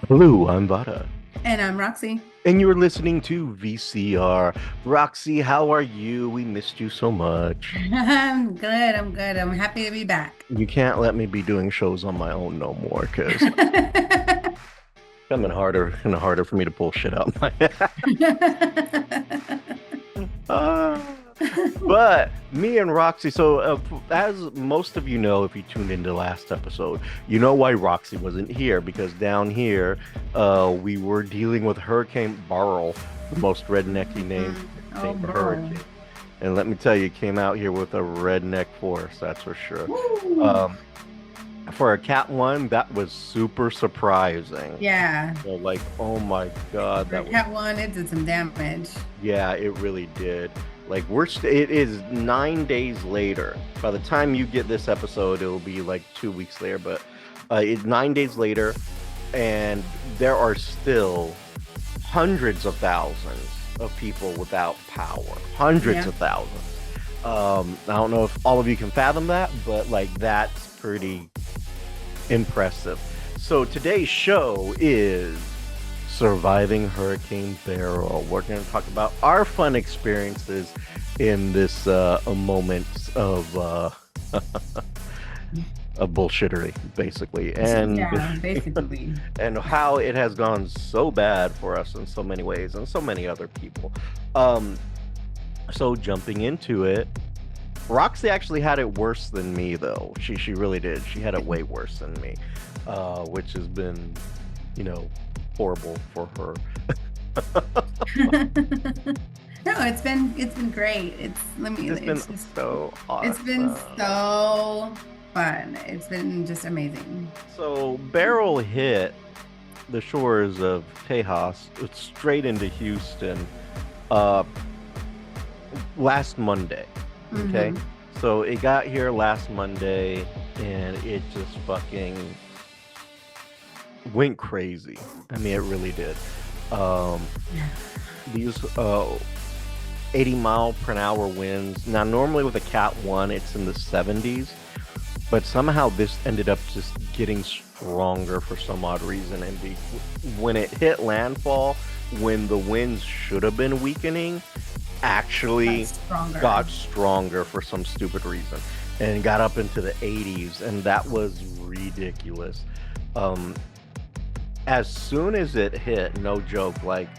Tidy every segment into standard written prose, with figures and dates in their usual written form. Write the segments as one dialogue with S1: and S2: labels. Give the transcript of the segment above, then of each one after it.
S1: Hello, I'm Vara,
S2: And I'm Roxy.
S1: and you're listening to VCR. Roxy, how are you? We missed you so much.
S2: I'm good. I'm good. I'm happy to be back.
S1: You can't let me be doing shows on my own no more, because kind of harder for me to pull shit out of my Ah. But me and Roxy, as most of you know, if you tuned into last episode, you know why Roxy wasn't here because down here, we were dealing with Hurricane Beryl, the most rednecky
S2: Oh,
S1: named
S2: bro.
S1: hurricane. And let me tell you, came out here with a redneck force, that's for sure.
S2: Woo.
S1: Um, for a Cat 1, that was super surprising.
S2: Yeah.
S1: So, like, oh my God,
S2: The
S1: that was
S2: cat one, it did some damage.
S1: yeah, it really did. Like it is 9 days later. By the time you get this episode, it'll be like 2 weeks later. But it's 9 days later, and there are still hundreds of thousands of people without power. Hundreds
S2: Yeah.
S1: of thousands. I don't know if all of you can fathom that, but like that's pretty impressive. So today's show is surviving Hurricane Beryl. We're going to talk about our fun experiences in this moment of bullshittery, basically, and
S2: Yeah, basically.
S1: and how it has gone so bad for us in so many ways and so many other people. Um, so jumping into it, Roxy actually had it worse than me, though. She really did. She had it way worse than me, which has been, you know, horrible for her.
S2: No, it's been great.
S1: It's been
S2: It's just
S1: so
S2: it's been
S1: awesome.
S2: so fun. It's been just amazing.
S1: So Beryl hit the shores of Tejas straight into Houston uh last Monday. Okay.
S2: Hmm.
S1: So it got here last Monday and it just fucking went crazy. I mean it really did. Um
S2: Yeah.
S1: these 80 mile per hour winds. Now normally with a Cat 1 it's in the 70s, but somehow this ended up just getting stronger for some odd reason. And when it hit landfall, when the winds should have been weakening, actually
S2: That's stronger.
S1: got stronger for some stupid reason and got up into the 80s. And that was ridiculous. Um, as soon as it hit, no joke, like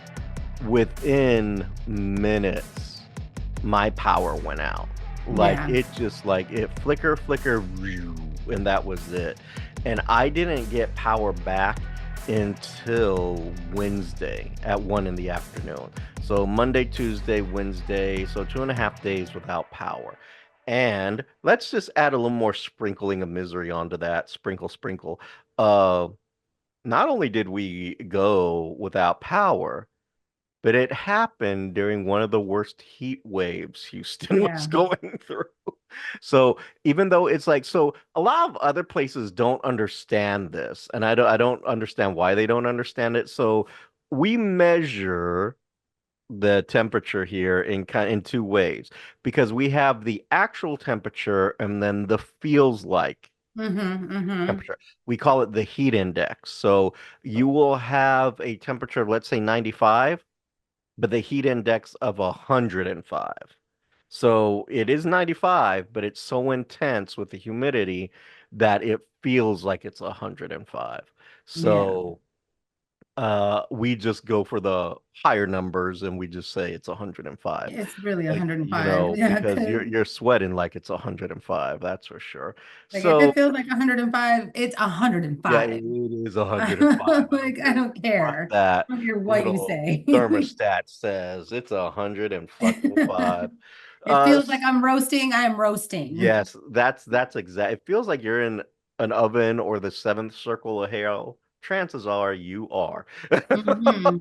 S1: within minutes, my power went out. Like
S2: Yeah.
S1: it just like it flicker, and that was it. And I didn't get power back until Wednesday at 1 in the afternoon. So Monday, Tuesday, Wednesday, so 2.5 days without power. And let's just add a little more sprinkling of misery onto that. Sprinkle, sprinkle. Uh, not only did we go without power, but it happened during one of the worst heat waves Houston was
S2: Yeah.
S1: going through. So even though it's like so a lot of other places don't understand this, and I don't understand why they don't understand it. So we measure the temperature here in two ways because we have the actual temperature and then the feels like
S2: Hmm.
S1: temperature. We call it the heat index. So you will have a temperature of let's say 95 but the heat index of 105. So it is 95, but it's so intense with the humidity that it feels like it's 105.
S2: Yeah.
S1: So we just go for the higher numbers and we just say it's 105.
S2: It's really
S1: Like,
S2: 105. Yeah,
S1: because
S2: because
S1: you're sweating like it's 105, that's for sure.
S2: like if it
S1: So
S2: feels like 105, it's
S1: yeah, it
S2: 105.
S1: is 105. I don't
S2: Like I
S1: care
S2: don't
S1: what
S2: care.
S1: that
S2: I don't care what you
S1: little
S2: say.
S1: thermostat says. It's 105.
S2: It feels like
S1: S-
S2: I'm roasting, I am roasting.
S1: yes, that's exact. It feels like you're in an oven or the seventh circle of hell. Chances are you are.
S2: Hmm.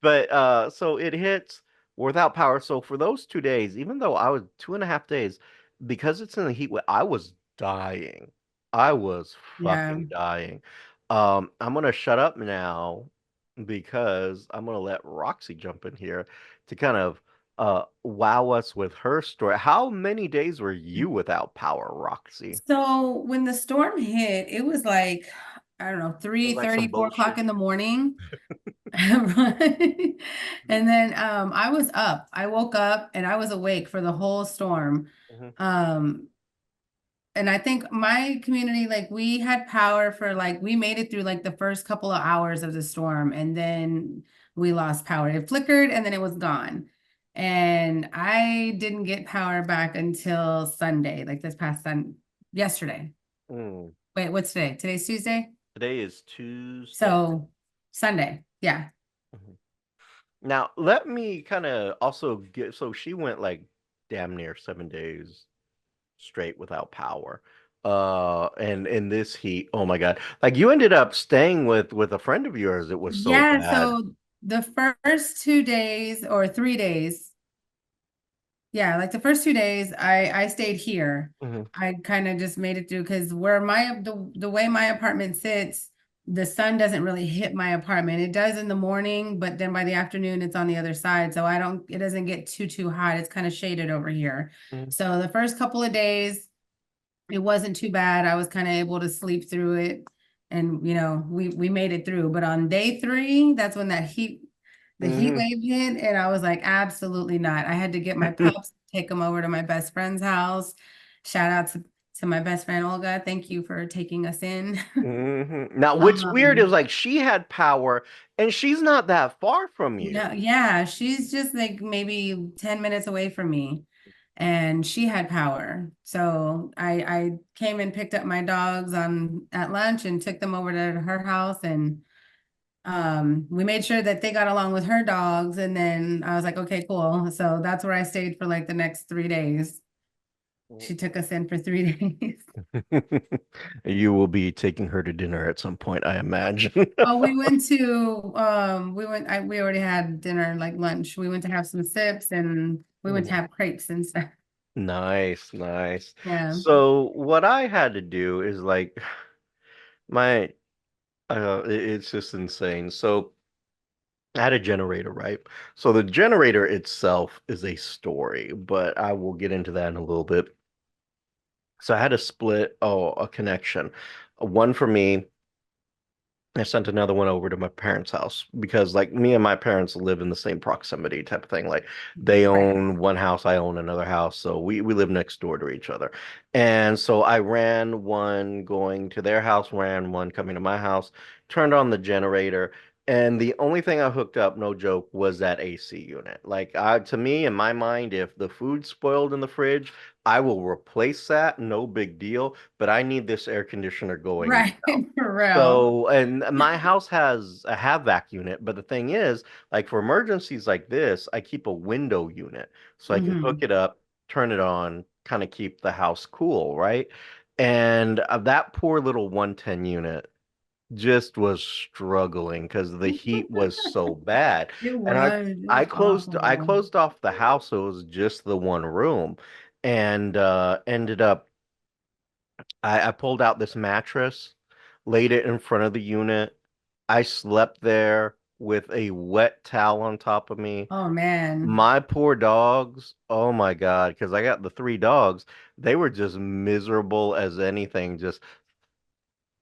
S1: But so it hits without power. So for those 2 days, even though I was 2.5 days, because it's in the heat, I was dying. I was
S2: Yeah.
S1: fucking dying. I'm gonna shut up now because I'm gonna let Roxy jump in here to kind of wow us with her story. How many days were you without power, Roxy?
S2: So when the storm hit, it was like I don't know,
S1: It was
S2: three
S1: like some
S2: thirty, 4 o'clock
S1: bullshit.
S2: in the morning. And then I was up. I woke up and I was awake for the whole storm.
S1: Mhm.
S2: Um, and I think my community, like we had power for like we made it through like the first couple of hours of the storm, and then we lost power. It flickered and then it was gone. And I didn't get power back until Sunday, like this past yesterday.
S1: Mm.
S2: Wait, what's today? Today's Tuesday.
S1: Today is Tuesday.
S2: So Sunday. Yeah.
S1: Mhm. Now, let me kind of also get, so she went like damn near 7 days straight without power. And in this heat, oh my God. Like you ended up staying with a friend of yours. It was so
S2: Yeah,
S1: bad.
S2: so the first 2 days or 3 days, yeah, like the first 2 days, I stayed here.
S1: Mhm.
S2: I kind of just made it through because where the way my apartment sits, the sun doesn't really hit my apartment. It does in the morning, but then by the afternoon, it's on the other side. So it doesn't get too hot. It's kind of shaded over here.
S1: Mhm.
S2: So the first couple of days, it wasn't too bad. I was kind of able to sleep through it, and we made it through. But on day three, that's when the heat
S1: Mhm.
S2: wave hit, and I was like, absolutely not. I had to get my pups, take them over to my best friend's house. Shout out to my best friend Olga. Thank you for taking us in.
S1: Now, what's weird is
S2: Um,
S1: like she had power and she's not that far from
S2: no,
S1: you.
S2: yeah, she's just like maybe 10 minutes away from me. And she had power. So I came and picked up my dogs on at lunch and took them over to her house, and we made sure that they got along with her dogs, and then I was like, okay, cool. So that's where I stayed for like the next 3 days. She took us in for 3 days.
S1: You will be taking her to dinner at some point, I imagine.
S2: Oh, we already had dinner, like lunch. We went to have some sips and we went to have crepes and stuff.
S1: Nice, nice.
S2: Yeah.
S1: So what I had to do is like my it's just insane. So I had a generator, right? So the generator itself is a story, but I will get into that in a little bit. So I had to split a connection. One for me, I sent another one over to my parents' house because like me and my parents live in the same proximity type of thing. Like they
S2: Right.
S1: own one house, I own another house, so we live next door to each other. And so I ran one going to their house, ran one coming to my house, turned on the generator, and the only thing I hooked up, no joke, was that AC unit. Like to me, in my mind, if the food spoiled in the fridge, I will replace that, no big deal, but I need this air conditioner going
S2: Right.
S1: now.
S2: For real.
S1: So, and my house has a HVAC unit, but the thing is, like for emergencies like this, I keep a window unit so I can hook
S2: Hmm.
S1: it up, turn it on, kind of keep the house cool, right? And that poor little 110 unit just was struggling because the heat was so bad. And
S2: It
S1: I
S2: was
S1: I
S2: awful.
S1: closed off the house, so it was just the one room, and ended up I pulled out this mattress, laid it in front of the unit. I slept there with a wet towel on top of me.
S2: Oh man.
S1: My poor dogs, oh my God, because I got the three dogs, they were just miserable as anything, just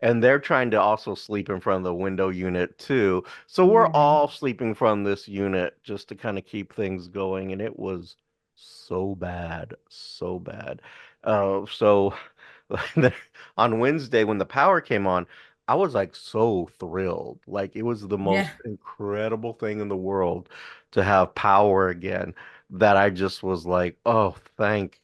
S1: and they're trying to also sleep in front of the window unit too. So we're
S2: Yeah.
S1: all sleeping from this unit just to kind of keep things going. And it was so bad, so bad. So on Wednesday when the power came on, I was like so thrilled. Like it was the
S2: Yeah.
S1: most incredible thing in the world to have power again that I just was like, oh, thank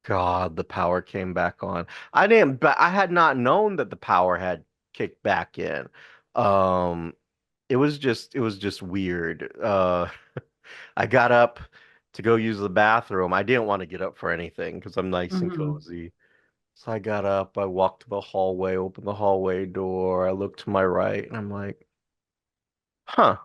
S1: God, the power came back on. I didn't, but I had not known that the power had kicked back in. Um, it was just weird. I got up to go use the bathroom. I didn't want to get up for anything because I'm nice and
S2: Hmm.
S1: cozy. So I got up, I walked to the hallway, opened the hallway door, I looked to my right, and I'm like, huh,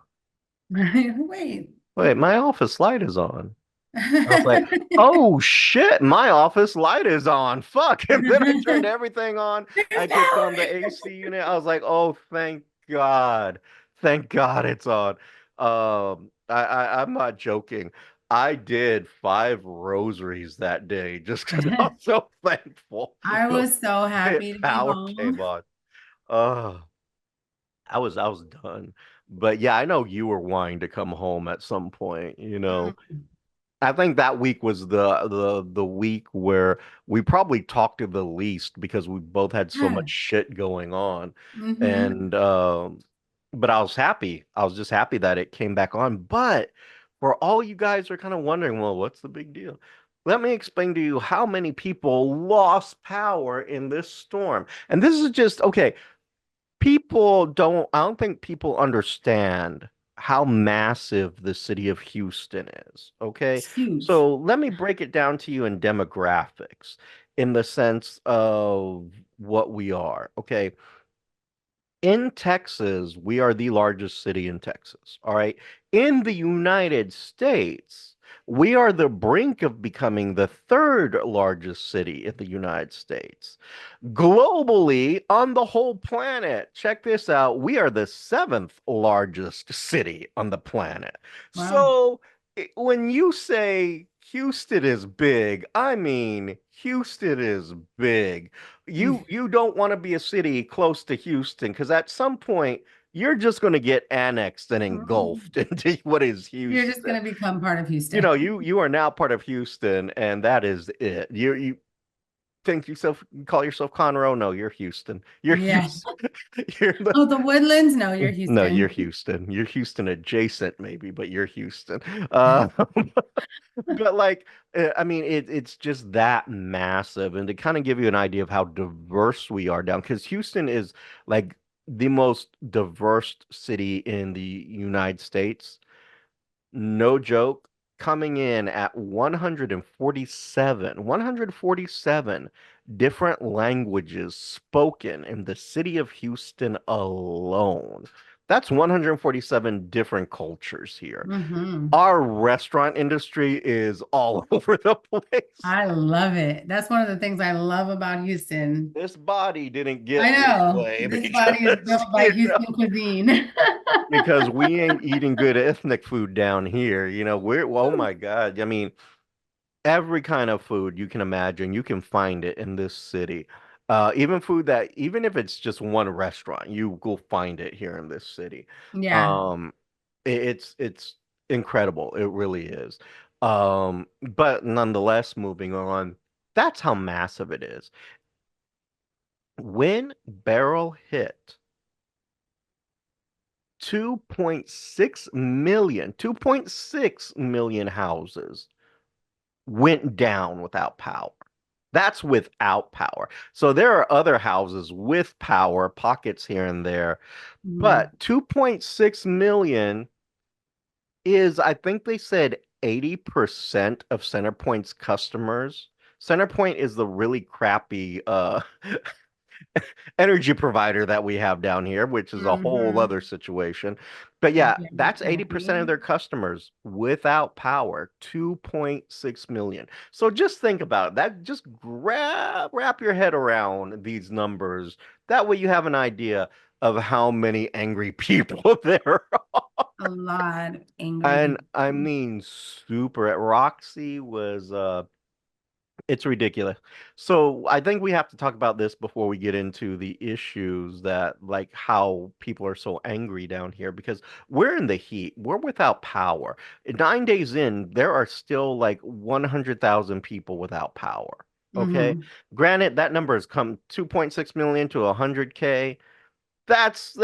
S2: Wait.
S1: wait, my office light is on. I was like, oh shit, my office light is on. Fuck. And then I turned everything on.
S2: There's
S1: I kicked on the
S2: power.
S1: AC unit. I was like, oh, thank God. Thank God it's on. I'm not joking. I did 5 rosaries that day just because I was so thankful
S2: I
S1: the
S2: was so happy to be
S1: power came
S2: home.
S1: on. Oh. I was done. But yeah, I know you were wanting to come home at some point, you know.
S2: Mm.
S1: I think that week was the week where we probably talked to the least because we both had so much shit going on.
S2: Mm-hmm.
S1: And but I was happy. I was just happy that it came back on. But for all you guys are kind of wondering, well, what's the big deal? Let me explain to you how many people lost power in this storm. And this is just okay, I don't think people understand how massive the city of Houston is. Okay.
S2: It's huge.
S1: So let me break it down to you in demographics in the sense of what we are. Okay. In Texas, we are the largest city in Texas. All right. In the United States, we are the brink of becoming the third largest city in the United States. Globally, on the whole planet, check this out. We are the seventh largest city on the planet.
S2: Wow.
S1: So when you say Houston is big, I mean Houston is big. You don't want to be a city close to Houston because at some point you're just going to get annexed and engulfed into what is
S2: You're just
S1: Houston.
S2: going to become part of
S1: You
S2: Houston.
S1: know, you are now part of Houston, and that is it. You think yourself call yourself Conroe? No, you're Houston. You're
S2: Yeah.
S1: Houston. You're the
S2: Oh, the Woodlands? No, you're
S1: no, you're
S2: Houston.
S1: Houston. You're Houston adjacent, maybe, but you're Houston. Uh, but like, I mean, it's just that massive, and to kind of give you an idea of how diverse we are down, because Houston is like the most diverse city in the United States. No joke, coming in at 147 different languages spoken in the city of Houston alone. That's 147 different cultures here.
S2: Hmm.
S1: Our restaurant industry is all over the place.
S2: I love it. That's one of the things I love about Houston.
S1: This body didn't
S2: I
S1: get this
S2: know
S1: way
S2: this body is
S1: because,
S2: built by Houston cuisine.
S1: because we ain't eating good ethnic food down here. You know, oh my God. I mean, every kind of food you can imagine, you can find it in this city. Even food that, even if it's just one restaurant, you will find it here in this city.
S2: Yeah.
S1: Um, it's incredible. It really is. But nonetheless, moving on, that's how massive it is. When Beryl hit 2.6 million houses went down without power. That's without power. So there are other houses with power, pockets here and there,
S2: Mhm.
S1: but 2.6 million is, I think they said 80% of CenterPoint's customers. CenterPoint is the really crappy energy provider that we have down here, which is a whole
S2: Mhm.
S1: other situation. But yeah,
S2: Very
S1: that's 80% of
S2: happy.
S1: their customers without power, 2.6 million. So just think about it. That just wrap your head around these numbers. That way you have an idea of how many angry people there are.
S2: A lot of angry
S1: And
S2: people.
S1: I mean super. Roxy was it's ridiculous. So I think we have to talk about this before we get into the issues that like how people are so angry down here because we're in the heat. We're without power. 9 days in, there are still like 100,000 people without power. Okay.
S2: Hmm.
S1: Granted, that number has come 2.6 million to 100K. That's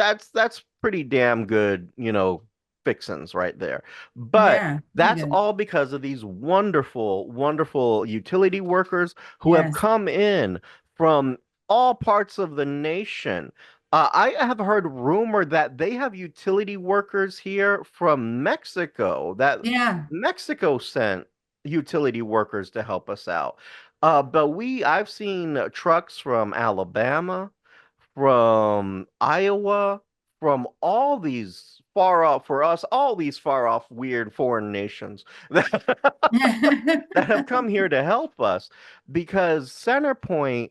S1: pretty damn good, you know, fixins right there. But
S2: Yeah, pretty
S1: that's
S2: good.
S1: all because of these wonderful, wonderful utility workers who have
S2: Yes.
S1: come in from all parts of the nation. I have heard rumor that they have utility workers here from Mexico, that
S2: Yeah.
S1: Mexico sent utility workers to help us out. But I've seen trucks from Alabama, from Iowa, from all these far off, for us, all these far off, weird foreign nations that, that have come here to help us because Centerpoint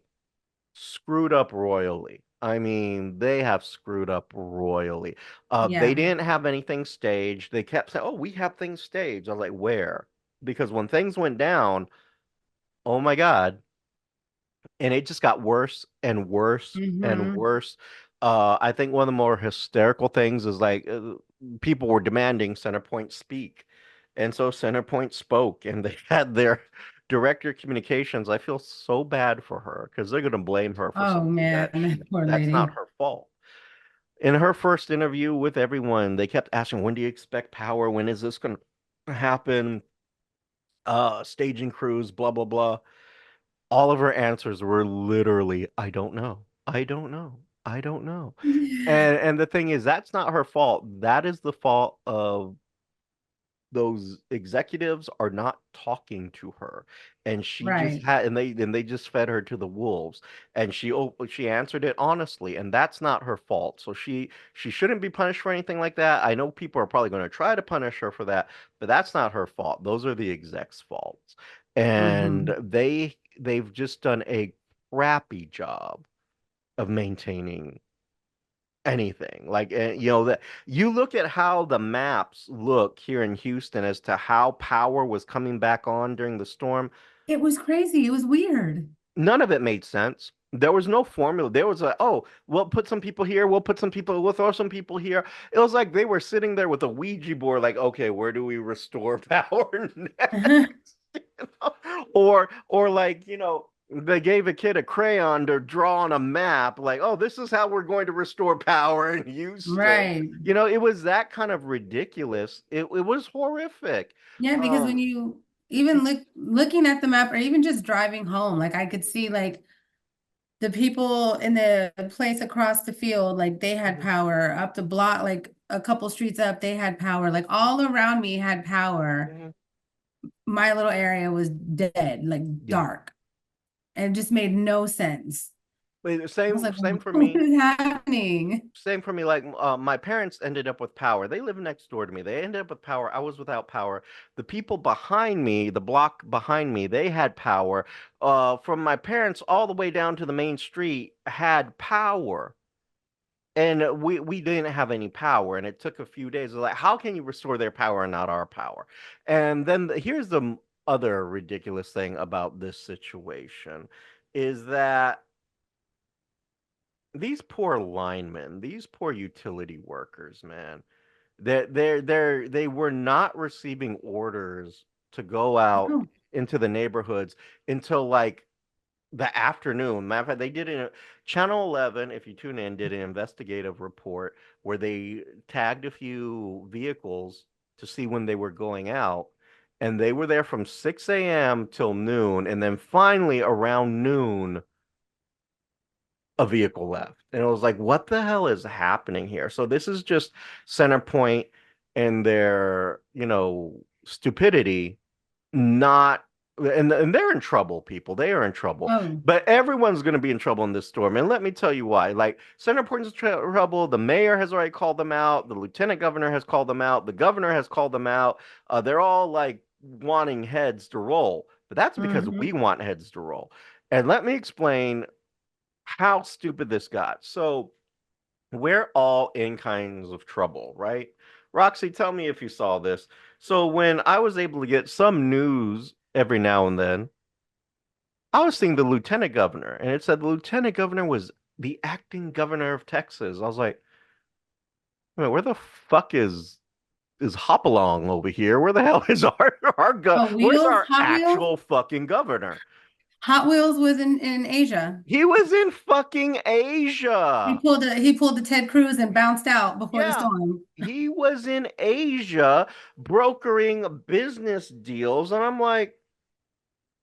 S1: screwed up royally. I mean, they have screwed up royally. They
S2: Yeah.
S1: didn't have anything staged. They kept saying, "Oh, we have things staged." I was like, "Where?" Because when things went down, oh my God, and it just got worse and worse and
S2: Hmm.
S1: worse. I think one of the more hysterical things is like people were demanding Centerpoint speak. And so Centerpoint spoke and they had their director of communications. I feel so bad for her because they're going to blame her for
S2: Oh
S1: something
S2: man,
S1: that
S2: that poor
S1: that's not
S2: lady.
S1: her fault. In her first interview with everyone, they kept asking, when do you expect power? When is this going to happen? Staging crews, blah, blah, blah. All of her answers were literally, I don't know. I don't know. I don't know. And the thing is, that's not her fault. That is the fault of those executives are not talking to her, and she just
S2: Right.
S1: had and they just fed her to the wolves, and she answered it honestly, and that's not her fault. So she shouldn't be punished for anything like that. I know people are probably going to try to punish her for that, but that's not her fault. Those are the execs' faults, and
S2: Hmm.
S1: they've just done a crappy job of maintaining anything. Like, that you look at how the maps look here in Houston as to how power was coming back on during the storm.
S2: It was crazy. It was weird.
S1: None of it made sense. There was no formula. There was a, oh, we'll put some people here, we'll throw some people here. It was like they were sitting there with a Ouija board, like, okay, where do we restore power next? Or like, they gave a kid a crayon to draw on a map, like, oh, this is how we're going to restore power in Houston.
S2: Right.
S1: It was that kind of ridiculous. It was horrific.
S2: Yeah, because when
S1: Um,
S2: you even looking at the map or even just driving home, like I could see like the people in the place across the field, like they had
S1: mhm,
S2: power up the block, like a couple streets up, they had power. Like all around me had power.
S1: mhm.
S2: My little area was dead, like
S1: Yeah.
S2: dark. And it just made no sense.
S1: But
S2: I was
S1: Same,
S2: like,
S1: same for
S2: what
S1: me.
S2: is happening?
S1: Same for me. Like, my parents ended up with power. They live next door to me. They ended up with power. I was without power. The people behind me, the block behind me, they had power. From my parents all the way down to the main street had power. And we didn't have any power, and it took a few days. Like, how can you restore their power and not our power? And then here's the other ridiculous thing about this situation is that these poor linemen, these poor utility workers, man, they were not receiving orders to go out
S2: Oh,
S1: into the neighborhoods until like the afternoon. Matter of fact, they did Channel 11, if you tune in, did an investigative report where they tagged a few vehicles to see when they were going out. And they were there from 6 a.m. till noon. And then finally, around noon, a vehicle left. And it was like, what the hell is happening here? So this is just Centerpoint and their, stupidity, not and they're in trouble, people. They are in trouble.
S2: oh.
S1: But everyone's going to be in trouble in this storm. And let me tell you why. Like, Centerpoint's in trouble. The mayor has already called them out. The lieutenant governor has called them out. The governor has called them out. They're all like wanting heads to roll. But that's because we
S2: Hmm.
S1: want heads to roll. And let me explain how stupid this got. So we're all in kinds of trouble, right? Roxy, tell me if you saw this. So when I was able to get some news every now and then, I was seeing the lieutenant governor, and it said the lieutenant governor was the acting governor of Texas. I was like, wait, where the fuck is Hopalong over here? Where the hell is
S2: Oh,
S1: where's
S2: Wheels,
S1: our
S2: Hot Wheels?
S1: actual fucking governor?
S2: Hot Wheels was in Asia.
S1: He was in fucking Asia.
S2: He pulled the Ted Cruz and bounced out before the
S1: Yeah,
S2: storm.
S1: he was in Asia brokering business deals, and I'm like,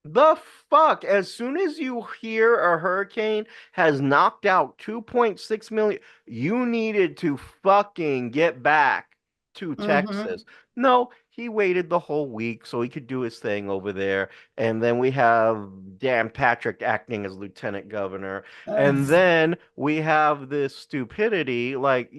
S1: the fuck? As soon as you hear a hurricane has knocked out 2.6 million, you needed to fucking get back to
S2: Hmm.
S1: Texas. No, he waited the whole week so he could do his thing over there. And then we have Dan Patrick acting as lieutenant governor. And
S2: Ugh.
S1: then we have this stupidity. Like,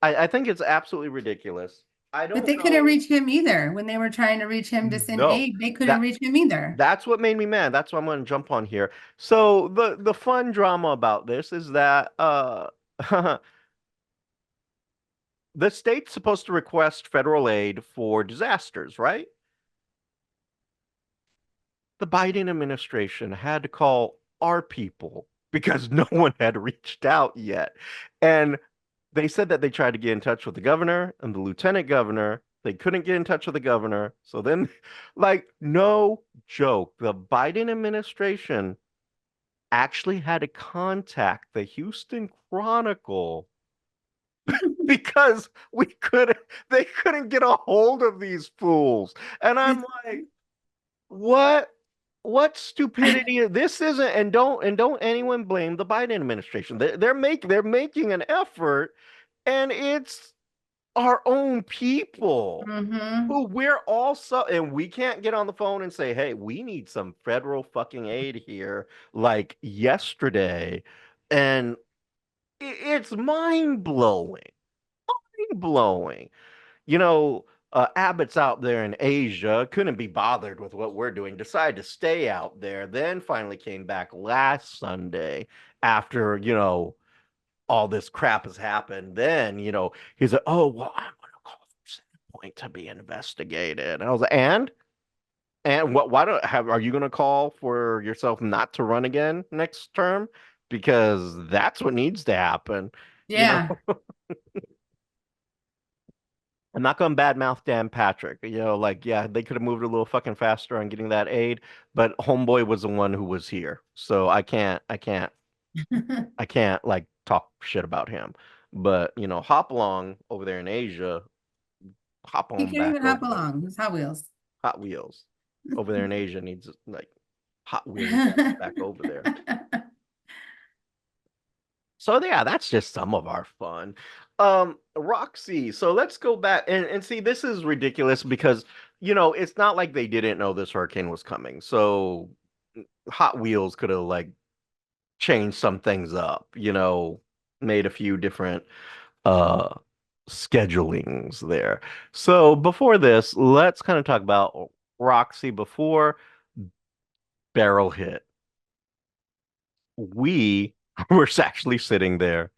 S1: I think it's absolutely ridiculous. I
S2: But
S1: don't
S2: they couldn't
S1: know.
S2: reach him either. When they were trying to reach him to send
S1: No.
S2: aid, they couldn't
S1: That
S2: reach him either.
S1: that's what made me mad. That's why I'm going to jump on here. So the fun drama about this is that the state's supposed to request federal aid for disasters, right? The Biden administration had to call our people because no one had reached out yet. And they said that they tried to get in touch with the governor and the lieutenant governor. They couldn't get in touch with the governor. So then, like, no joke, the Biden administration actually had to contact the Houston Chronicle because they couldn't get a hold of these fools. And I'm like, what? What stupidity this isn't, and don't anyone blame the Biden administration. They're making an effort, and it's our own people
S2: Mm-hmm.
S1: who we're also, and we can't get on the phone and say, hey, we need some federal fucking aid here like yesterday. And it's mind blowing, mind blowing. You know, Abbott's out there in Asia, couldn't be bothered with what we're doing, decided to stay out there, then finally came back last Sunday after, all this crap has happened. Then, he's like, oh, well, I'm going to call for Point to be investigated. And I was like, and what, why don't have, are you going to call for yourself not to run again next term? Because that's what needs to happen. You know,
S2: Yeah.
S1: I'm not going to badmouth Dan Patrick. Like, yeah, they could have moved a little fucking faster on getting that aid, but Homeboy was the one who was here. So I can't like talk shit about him. But, Hopalong over there in Asia, hop
S2: He
S1: on
S2: can't
S1: back
S2: even hop
S1: over there.
S2: along. It's Hot Wheels.
S1: Hot Wheels over there in Asia needs like Hot Wheels his ass back over there. So yeah, that's just some of our fun. Roxy, so let's go back and see, this is ridiculous because it's not like they didn't know this hurricane was coming. So Hot Wheels could have like changed some things up, made a few different uh schedulings there. So before this, let's kind of talk about Roxy before Beryl hit. We were actually sitting there.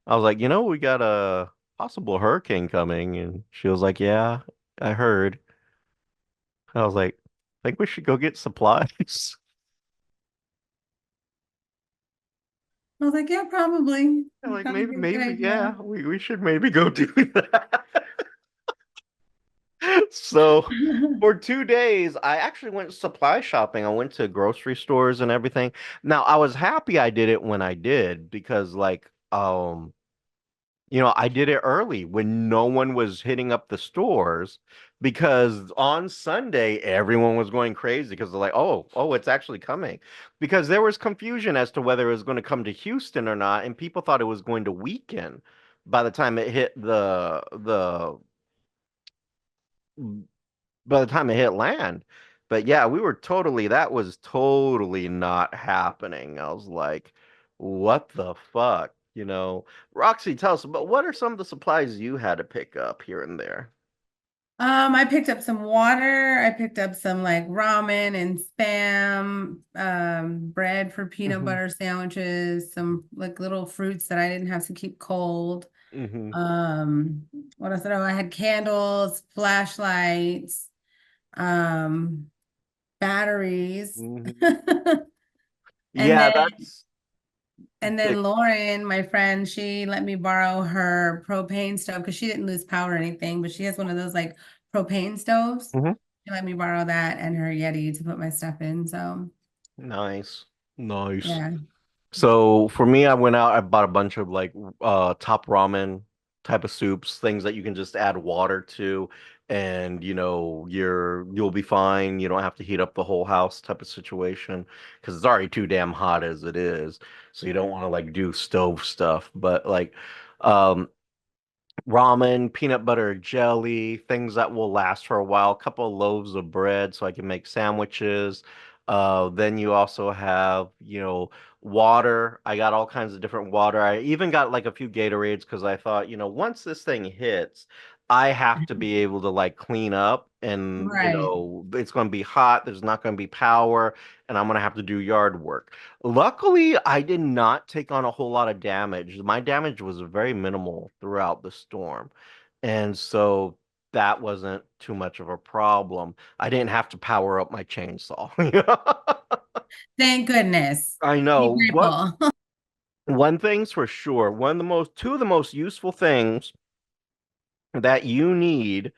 S1: I was like, we got a possible hurricane coming. And she was like, yeah, I heard. I was like, I think we should go get supplies.
S2: I was like, yeah, probably.
S1: I'm like,
S2: Probably
S1: maybe,
S2: be a good
S1: maybe,
S2: idea.
S1: yeah, we should maybe go do that. So for 2 days, I actually went supply shopping. I went to grocery stores and everything. Now, I was happy I did it when I did because like I did it early when no one was hitting up the stores because on Sunday everyone was going crazy because they're like, oh, it's actually coming. Because there was confusion as to whether it was going to come to Houston or not, and people thought it was going to weaken by the time it hit land. But yeah, that was totally not happening. I was like, what the fuck? Roxy, tell us, but what are some of the supplies you had to pick up here and there?
S2: I picked up some water. I picked up some like ramen and spam, bread for peanut
S1: Hmm.
S2: butter sandwiches, some like little fruits that I didn't have to keep cold.
S1: Hmm.
S2: Um, what else? I had candles, flashlights, um, batteries.
S1: Hmm.
S2: And
S1: Yeah,
S2: then
S1: that's
S2: and
S1: big.
S2: then Lauren, my friend, she let me borrow her propane stove because she didn't lose power or anything, but she has one of those like propane stoves.
S1: Hmm.
S2: She let me borrow that and her Yeti to put my stuff in. So
S1: Nice. Nice.
S2: yeah.
S1: So for me, I went out, I bought a bunch of like top ramen type of soups, things that you can just add water to and you'll be fine. You don't have to heat up the whole house type of situation because it's already too damn hot as it is. So you don't want to like do stove stuff. But like um ramen, peanut butter jelly, things that will last for a while, a couple of loaves of bread so I can make sandwiches. Then you also have, water. I got all kinds of different water. I even got like a few Gatorades because I thought, once this thing hits, I have to be able to like clean up and,
S2: Right.
S1: it's going to be hot. There's not going to be power and I'm going to have to do yard work. Luckily, I did not take on a whole lot of damage. My damage was very minimal throughout the storm. And so that wasn't too much of a problem. I didn't have to power up my chainsaw. You know?
S2: Thank goodness.
S1: I
S2: Be
S1: know.
S2: grateful.
S1: One thing's for sure. Two of the most useful things that you need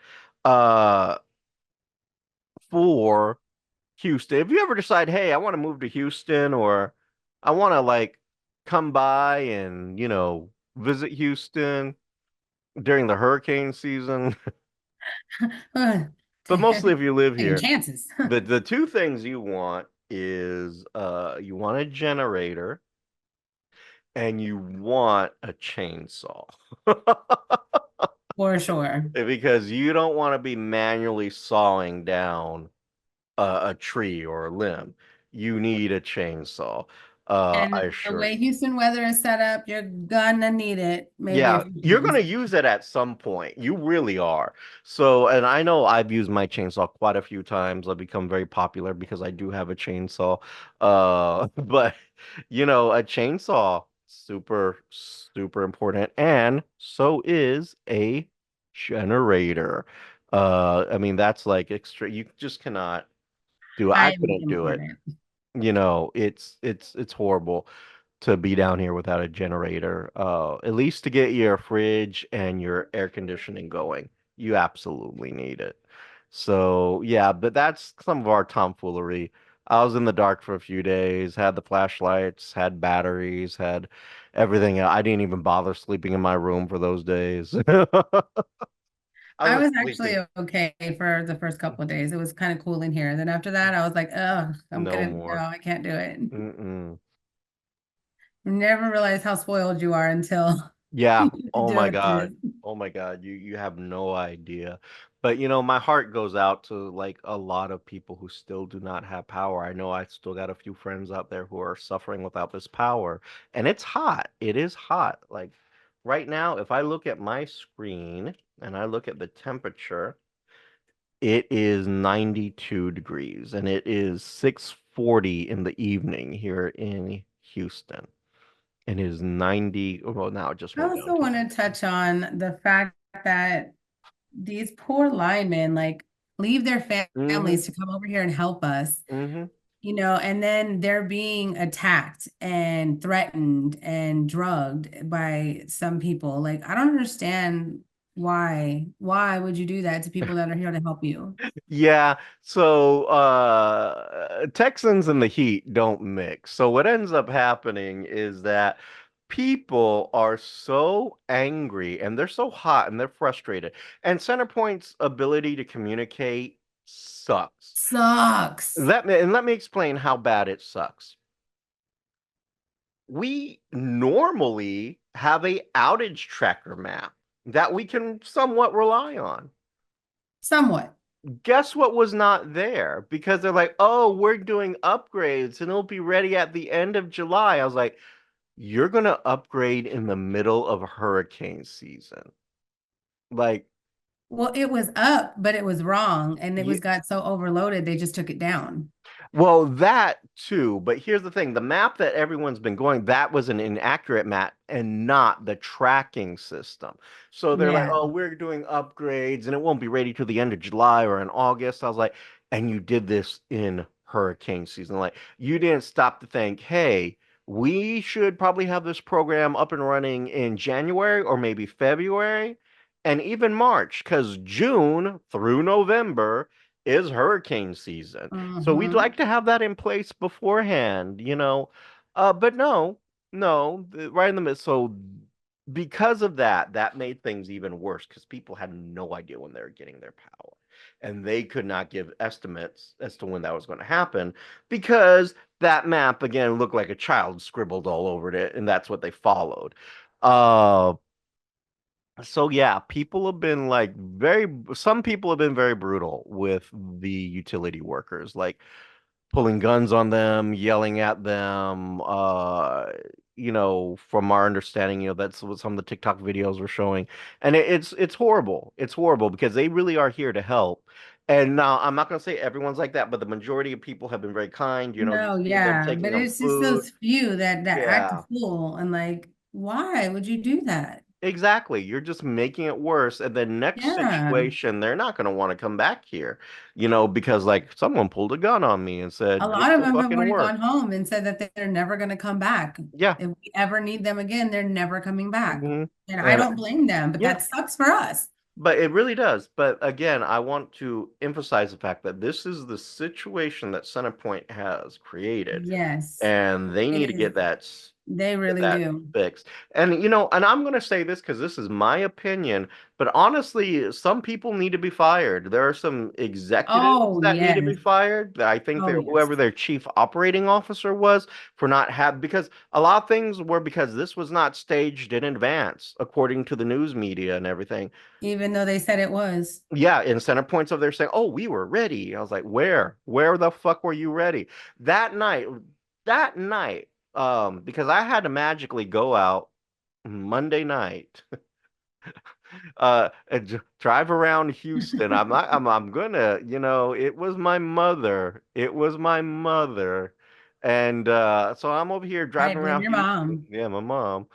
S1: uh for Houston. If you ever decide, hey, I want to move to Houston, or I want to like come by and, visit Houston during the hurricane season, but mostly if you live
S2: Taking
S1: here,
S2: chances.
S1: the two things you want is you want a generator and you want a chainsaw.
S2: For sure.
S1: Because you don't want to be manually sawing down a tree or a limb. You need a chainsaw. I
S2: And the
S1: assure
S2: way
S1: you.
S2: Houston weather is set up, you're gonna need it maybe a
S1: Yeah,
S2: few
S1: you're
S2: times.
S1: gonna use it at some point. You really are. So, and I know I've used my chainsaw quite a few times. I've become very popular because I do have a chainsaw. But a chainsaw, super, super important, and so is a generator. I mean, that's like extra. You just cannot do it. I
S2: Highly
S1: couldn't do it.
S2: important.
S1: It's horrible to be down here without a generator. At least to get your fridge and your air conditioning going. You absolutely need it. So yeah, but that's some of our tomfoolery. I was in the dark for a few days, had the flashlights, had batteries, had everything. I didn't even bother sleeping in my room for those days. I
S2: I
S1: was
S2: was actually
S1: sleeping
S2: okay for the first couple of days. It was kind of cool in here. Then after that, I was like, oh, I'm
S1: no
S2: gonna no,
S1: more.
S2: I can't do it.
S1: Mm-mm.
S2: Never realize how spoiled you are until
S1: Yeah.
S2: you
S1: Oh
S2: do
S1: my
S2: it to
S1: God.
S2: this.
S1: Oh my God. You have no idea. But my heart goes out to like a lot of people who still do not have power. I know I still got a few friends out there who are suffering without this power. And it's hot. It is hot. Like right now, if I look at my screen and I look at the temperature, it is 92 degrees and it is 6:40 in the evening here in Houston. And it is 90. Well, now it just
S2: I
S1: went down
S2: also
S1: to
S2: want to touch on the fact that these poor linemen like leave their
S1: hmm
S2: families to come over here and help us,
S1: hmm
S2: and then they're being attacked and threatened and drugged by some people. Like, I don't understand why. Why would you do that to people that are here to help you?
S1: Yeah. So Texans and the Heat don't mix. So what ends up happening is that people are so angry and they're so hot and they're frustrated. And Centerpoint's ability to communicate sucks.
S2: Sucks.
S1: Let me explain how bad it sucks. We normally have a outage tracker map that we can somewhat rely on.
S2: Somewhat.
S1: Guess what was not there? Because they're like, oh, we're doing upgrades and it'll be ready at the end of July. I was like, you're gonna upgrade in the middle of hurricane season. Like,
S2: Well, it was up, but it was wrong, and it was
S1: you,
S2: got so overloaded they just took it down.
S1: well, that too, but here's the thing, the map that everyone's been going, that was an inaccurate map and not the tracking system. So they're like,
S2: Yeah.
S1: oh, we're doing upgrades and it won't be ready till the end of July or in August. I was like, and you did this in hurricane season. Like, you didn't stop to think, hey, we should probably have this program up and running in January or maybe February and even March, because June through November is hurricane season. So we'd
S2: Hmm.
S1: like to have that in place beforehand. But no, no, right in the middle. So because of that, that made things even worse because people had no idea when they were getting their power. And they could not give estimates as to when that was going to happen because that map, again, looked like a child scribbled all over it, and that's what they followed. Uh, so yeah, people have been like some people have been very brutal with the utility workers, like pulling guns on them, yelling at them. From our understanding, that's what some of the TikTok videos were showing. And it's horrible. It's horrible because they really are here to help. And now I'm not gonna say everyone's like that, but the majority of people have been very kind. You
S2: No,
S1: see them
S2: yeah,
S1: taking
S2: but
S1: them
S2: it's just
S1: food.
S2: those few that act a
S1: Yeah.
S2: fool and like, why would you do that?
S1: Exactly. You're just making it worse. And then next
S2: Yeah.
S1: situation, they're not going to want to come back here, because like someone pulled a gun on me and
S2: A
S1: said, get
S2: lot of
S1: to
S2: them have
S1: fucking
S2: already
S1: work.
S2: gone home and said that they're never going to come back.
S1: Yeah.
S2: If we ever need them again, they're never coming back.
S1: hmm
S2: And I
S1: And
S2: don't blame them, but
S1: yeah,
S2: that sucks for us.
S1: but it really does. But again, I want to emphasize the fact that this is the situation that Centerpoint has created,
S2: Yes,
S1: and they
S2: it
S1: need to
S2: is.
S1: get that
S2: They
S1: get
S2: really
S1: that
S2: do.
S1: fixed. And I'm going to say this because this is my opinion, but honestly, some people need to be fired. There are some executives
S2: Oh,
S1: that need to be
S2: yes.
S1: fired. I think
S2: Oh,
S1: that
S2: yes.
S1: whoever their chief operating officer was for not have because a lot of things were because this was not staged in advance, according to the news media and everything.
S2: Even though they said it was.
S1: Yeah, in center points of there saying, "Oh, we were ready." I was like, "Where? Where the fuck were you ready?" That night, that night, because I had to magically go out Monday night, and drive around Houston. I'm gonna, it was my mother. It was my mother. And so I'm over here
S2: I
S1: driving
S2: blame
S1: around
S2: your
S1: Houston.
S2: mom.
S1: Yeah, my mom.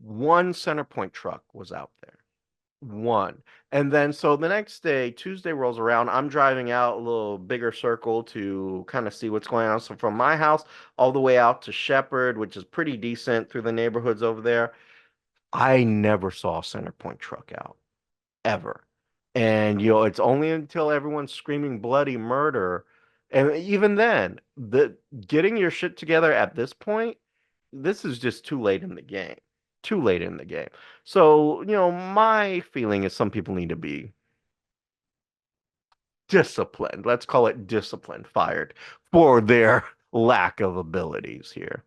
S1: One center point truck was out there. One. And then so the next day, Tuesday rolls around. I'm driving out a little bigger circle to kind of see what's going on. So from my house all the way out to Shepherd, which is pretty decent through the neighborhoods over there, I never saw a center point truck out ever. And it's only until everyone's screaming bloody murder. And even then, getting your shit together at this point, this is just too late in the game. Too late in the game. So, my feeling is some people need to be disciplined. Let's call it disciplined, fired for their lack of abilities here.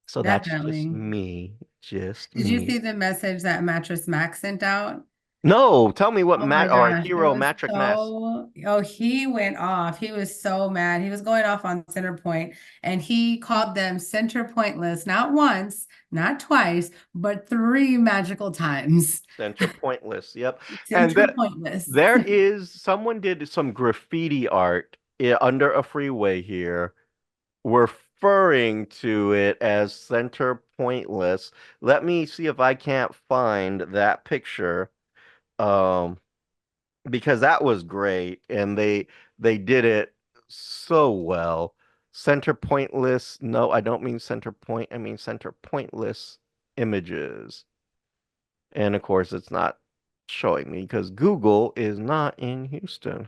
S1: So that's just
S2: Definitely.
S1: me. Just
S2: Did you
S1: me.
S2: see the message that Mattress Mac sent out?
S1: No, tell me what
S2: Oh my
S1: Matt or
S2: gosh, it
S1: Hero
S2: was
S1: Matrick Mass.
S2: so, oh, he went off. He was so mad. He was going off on Centerpoint and he called them center pointless, not once, not twice, but three magical times.
S1: Center pointless. Yep. And
S2: Center pointless.
S1: there is someone did some graffiti art under a freeway here, referring to it as center pointless. Let me see if I can't find that picture. Um, because that was great, and they did it so well. Center pointless. No, I don't mean center point. I mean center pointless images. And of course, it's not showing me because Google is not in Houston.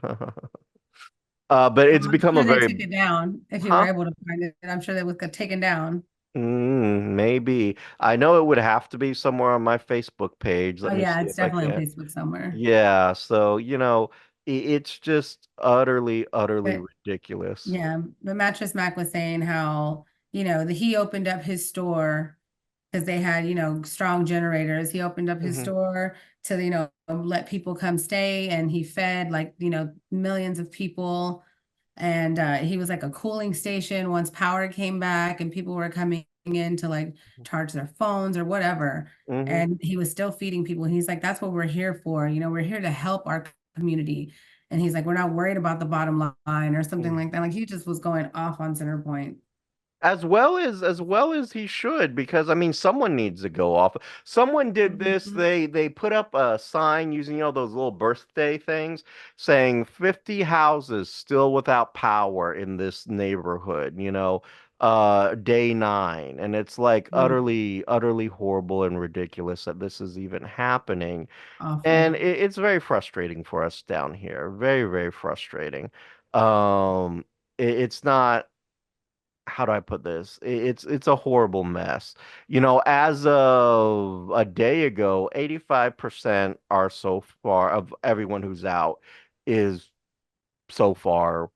S1: But
S2: Well,
S1: it's
S2: I'm
S1: become a
S2: sure they
S1: very,
S2: took it down if you were
S1: huh?
S2: able to find it. I'm sure they would get taken down.
S1: Maybe. I know it would have to be somewhere on my Facebook page.
S2: Oh
S1: Let me
S2: yeah,
S1: see
S2: it's
S1: if I
S2: definitely on
S1: can.
S2: Facebook somewhere.
S1: Yeah, so, it's just utterly, utterly
S2: But
S1: ridiculous.
S2: yeah, but Mattress Mac was saying how, he opened up his store because they had, strong generators. He opened up his
S1: hmm
S2: store to, let people come stay and he fed like, millions of people. And he was like a cooling station once power came back and people were coming in to like charge their phones or whatever.
S1: hmm
S2: And he was still feeding people. He's like, that's what we're here for. We're here to help our community. And he's like, we're not worried about the bottom line or something like that. Like he just was going off on Centerpoint.
S1: As well as he should, because I mean someone needs to go off. Someone did this.
S2: Mhm.
S1: They put up a sign using those little birthday things saying 50 houses still without power in this neighborhood, day 9. And it's like
S2: Mm,
S1: utterly, utterly horrible and ridiculous that this is even happening. And
S2: awful.
S1: it's very frustrating for us down here. Very, very frustrating. It's not, how do I put this? It's a horrible mess. As of a day ago, 85% are so far of everyone who's out is so far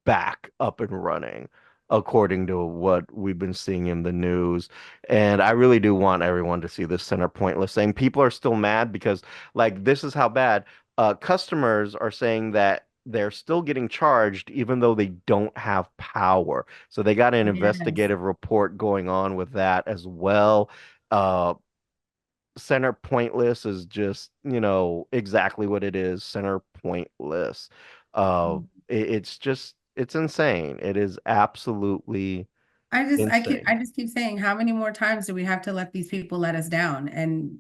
S1: back up and running, according to what we've been seeing in the news. And I really do want everyone to see this center pointless thing. People are still mad because, like, this is how bad customers are saying that they're still getting charged even though they don't have power. So they got an
S2: Yes.
S1: investigative report going on with that as well. Uh, Center pointless is just, exactly what it is, center pointless. It's just, it's insane. It is absolutely Insane.
S2: I just keep saying, how many more times do we have to let these people let us down and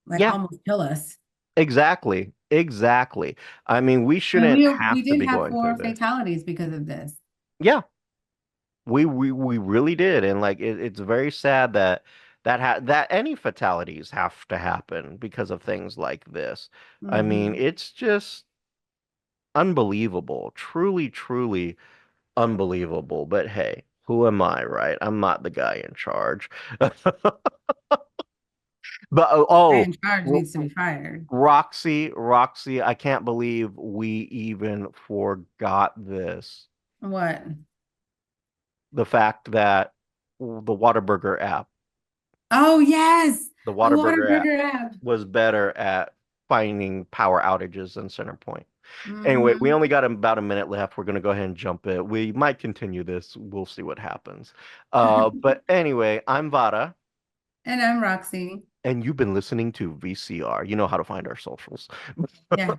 S2: like
S1: Yeah,
S2: almost kill us?
S1: exactly. Exactly. I mean, we
S2: I mean,
S1: shouldn't
S2: we
S1: have to
S2: did
S1: be
S2: have
S1: going through
S2: 4
S1: this.
S2: fatalities because of this.
S1: Yeah, we really did, and like it's very sad that that any fatalities have to happen because of things like this. I mean,
S2: Hmm.
S1: it's just unbelievable, truly, truly unbelievable. But hey, who am I, right? I'm not the guy in charge. But
S2: Guy in charge
S1: R-
S2: needs to be fired.
S1: Roxy, I can't believe we even forgot this.
S2: What?
S1: The fact that the Whataburger app,
S2: Oh, yes,
S1: the
S2: the
S1: Whataburger app
S2: Whataburger app.
S1: was better at finding power outages than Centerpoint. Anyway, we
S2: Hmm.
S1: only got about a minute left. We're gonna go ahead and jump it. We might continue this. We'll see what happens. But anyway, I'm Vara,
S2: And I'm Roxy.
S1: and you've been listening to VCR. You know how to find our socials.
S2: Yeah,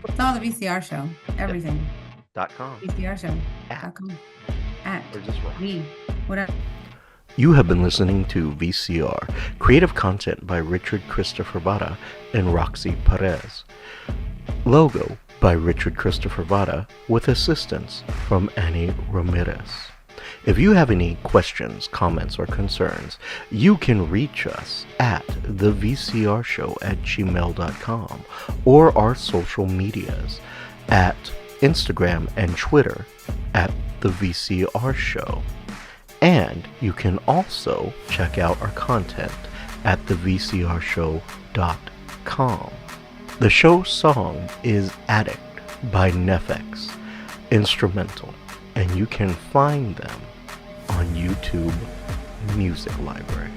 S2: it's all the VCR show.
S1: Yeah,
S2: Everything.
S1: .com, at,
S2: VCRshow.com.
S1: or
S2: At
S1: just Roxy.
S2: whatever.
S1: You have been listening to VCR, creative content by Richard Christopher Vara and Roxy Perez. Logo by Richard Christopher Vara with assistance from Annie Ramirez. If you have any questions, comments, or concerns, you can reach us at thevcrshow@gmail.com or our social medias at Instagram and Twitter at The VCR Show. And you can also check out our content at thevcrshow.com. The show song is Addict by Nefex, instrumental, and you can find them on YouTube Music Library.